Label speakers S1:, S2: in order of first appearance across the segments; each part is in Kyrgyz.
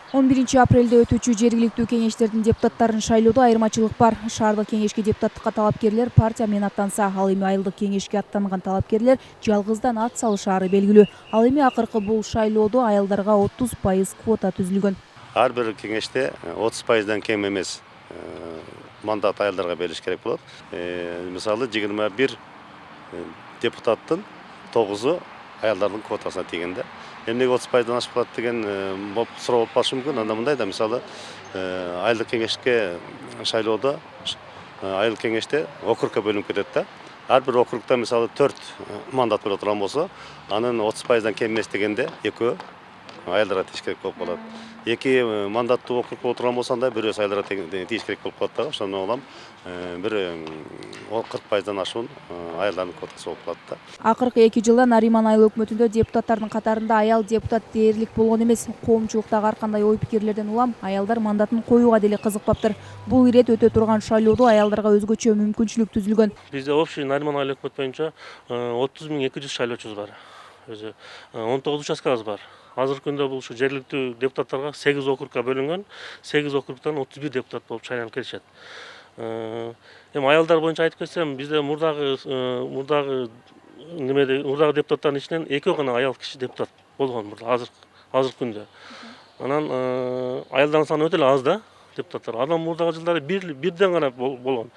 S1: 11 апрелде өтүүчү жергиликтүү кеңештердин депутаттарын шайлоодо айырмачылык бар. Шаардык кеңешке депутаттыкка талапкерлер партия менен аттанса, ал эми айылдык кеңешке аттанган талапкерлер жалгыздан ат салышаары белгилүү. Ал эми акыркы бул шайлоодо аялдарга 30% квота түзүлгөн.
S2: Ар бир кеңеште 30%дан кем эмес мандат аялдарга берилиш керек болот. Мисалы 21 депутаттын 9-у аялдардын квотасына тийгенде. Эмнеге 30%дан ашып калат деген суроо болуп калышы мүмкүн. Анда мындай да, мисалы айылдык кеңешке шайлоодо айыл кеңеште округка бөлүнүп кетет да. Ар бир округда мисалы 4 мандат боло турган болсо, анын 30%дан кем эмес дегенде экөө аялдарга тийиш керек болуп калат. 2 мандаттуу округ боло турган болсо, анда бирөөсү аялдарга тийиш керек болуп калат дагы. Ошондон улам бир 40%дан ашуун аялдардын квотасы болуп калат да.
S1: Акыркы 2 жылда Нариман айыл өкмөтүндө депутаттардын катарында аял депутат дээрлик болгон эмес. Коомчулуктагы ар кандай ой пикирлерден улам аялдар мандатын коюуга деле кызыкпаптыр. Бул ирет өтө турган шайлоодо аялдарга өзгөчө мүмкүнчүлүк түзүлгөн.
S3: Бизде общий Нариман айыл өкмөт боюнча 30.200 шайлоочубуз бар. Өзү 19 участкабыз бар. Азыркы күндө бул жергиликтүү депутаттарга 8 округка бөлүнгөн. 8 округтан 31 депутат болуп шайланып келишет. Эми аялдар боюнча айтып кетсем, бизде мурдагы депутаттардын ичинен экөө гана аял киши депутат болгон мурда, азыркы күндө. Анан аялдардын саны өтө эле аз да депутаттар. Анан мурдагы жылдары бирден гана болгон.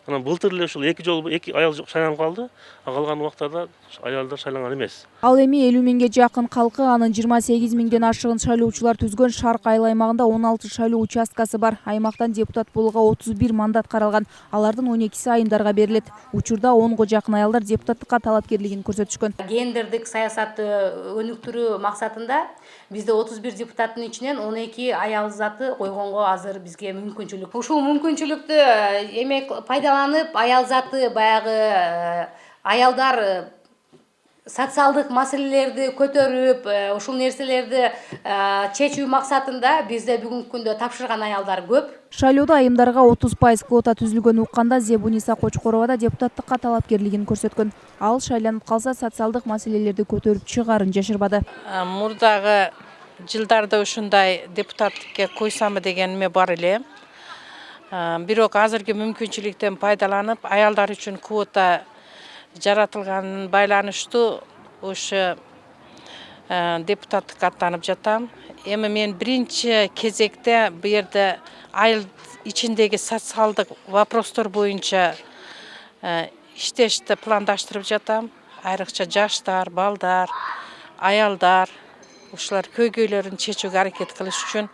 S3: Анан былтыр эле ушул 2 жолу 2 аял шайланып калды, а калган убактарда аялдар шайланган эмес.
S1: Ал эми 50 миңге жакын калкы, анын 28 миңден ашыгын шайлоочулар түзгөн Шарк айыл аймагында 16 шайлоо участкасы бар. Аймактан депутат болууга 31 мандат каралган. Алардын 12си айымдарга берилет. Учурда 10го жакын аялдар депутаттыкка талапкерлигин көрсөтүшкөн.
S4: Гендердик саясатты өнүктүрүү максатында бизде 31 депутаттын ичинен 12 аял заты койгонго азыр бизге мүмкүнчүлүк. Ушул мүмкүнчүлүктү эме пайдаланып, аял заты баягы аялдар социалдык маселелерди көтөрүп, ушул нерселерди чечүү максатында бизде бүгүнкү күндө тапшырган аялдар көп.
S1: Шайлоодо айымдарга 30% квота түзүлгөн укканда Зебуниса Кочкорова да депутаттыкка талапкерлигин көрсөткөн. Ал шайланып калса социалдык маселелерди көтөрүп чыгаарын жашырбады.
S5: Мурдагы жылдарда ушундай депутаттыкка койсамы дегениме бар эле. Бирок азыркы мүмкүнчүлүктөн пайдаланып, аялдар үчүн квота жаратылганын байланыштуу ошо депутаттыкка аттанып жатам. Эми мен биринчи кезекте бу жерде айыл ичиндеги социалдык вопростор боюнча иштешти пландаштырып жатам. Айрыкча жаштар, балдар, аялдар ушулар көйгөйлөрүн чечүүгө аракет кылыш үчүн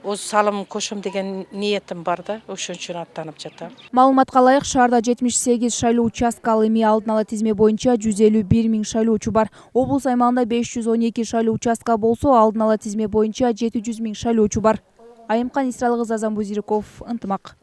S5: өз салымын кошом деген ниетим бар да, ошон үчүн аттанып жатам.
S1: Маалыматка ылайык, шаарда 78 шайлоо участка, ал эми алдын ала тизме боюнча 151 миң шайлоочу бар. Облус аймагында 512 шайлоо участка болсо, алдын ала тизме боюнча 700 миң шайлоочу бар. Айымкан Исралгызы, Азамбузириков, Ынтымак.